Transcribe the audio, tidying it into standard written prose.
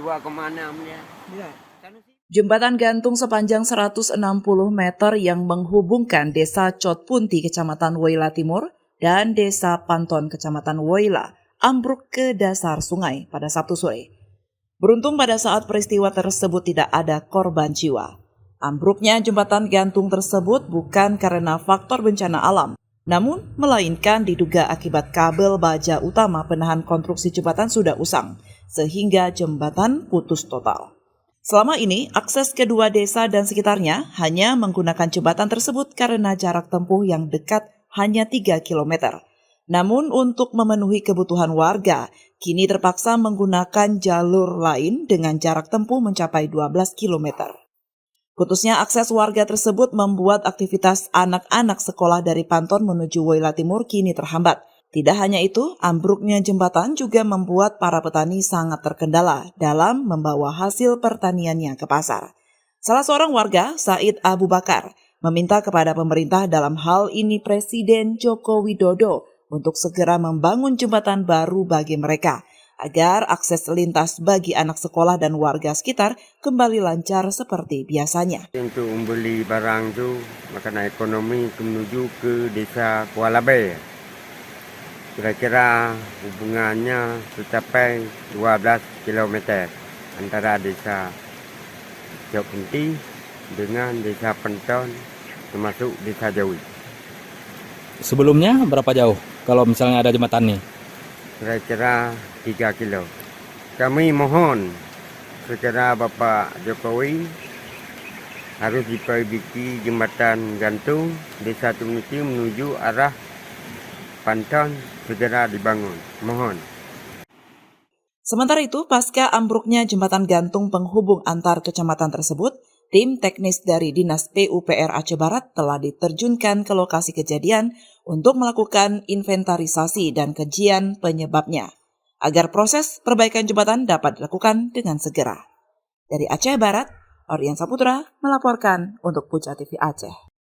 Dua kemana dia? Ya. Jembatan gantung sepanjang 160 meter yang menghubungkan Desa Cotpunti, Kecamatan Woila Timur, dan Desa Panton, Kecamatan Woila, ambruk ke dasar sungai pada Sabtu sore. Beruntung pada saat peristiwa tersebut tidak ada korban jiwa. Ambruknya jembatan gantung tersebut bukan karena faktor bencana alam, namun melainkan diduga akibat kabel baja utama penahan konstruksi jembatan sudah usang, sehingga jembatan putus total. Selama ini, akses kedua desa dan sekitarnya hanya menggunakan jembatan tersebut karena jarak tempuh yang dekat hanya 3 km. Namun untuk memenuhi kebutuhan warga, kini terpaksa menggunakan jalur lain dengan jarak tempuh mencapai 12 km. Putusnya akses warga tersebut membuat aktivitas anak-anak sekolah dari Panton menuju Woila Timur kini terhambat. Tidak hanya itu, ambruknya jembatan juga membuat para petani sangat terkendala dalam membawa hasil pertaniannya ke pasar. Salah seorang warga, Said Abu Bakar, meminta kepada pemerintah dalam hal ini Presiden Joko Widodo untuk segera membangun jembatan baru bagi mereka, agar akses lintas bagi anak sekolah dan warga sekitar kembali lancar seperti biasanya. Untuk membeli barang tu, makanan ekonomi menuju ke desa Kuala Bay. Kira-kira hubungannya mencapai 12 km antara desa Cotpunti dengan desa Panton termasuk desa Jawi. Sebelumnya berapa jauh kalau misalnya ada jembatan nih? Kira-kira 3 kilo. Kami mohon segera Bapak Jokowi harus diperbaiki jembatan gantung desa Cotpunti menuju arah Panton segera dibangun. Mohon. Sementara itu, pasca ambruknya jembatan gantung penghubung antar kecamatan tersebut, tim teknis dari Dinas PUPR Aceh Barat telah diterjunkan ke lokasi kejadian untuk melakukan inventarisasi dan kajian penyebabnya, agar proses perbaikan jembatan dapat dilakukan dengan segera. Dari Aceh Barat, Orian Saputra melaporkan untuk Puja TV Aceh.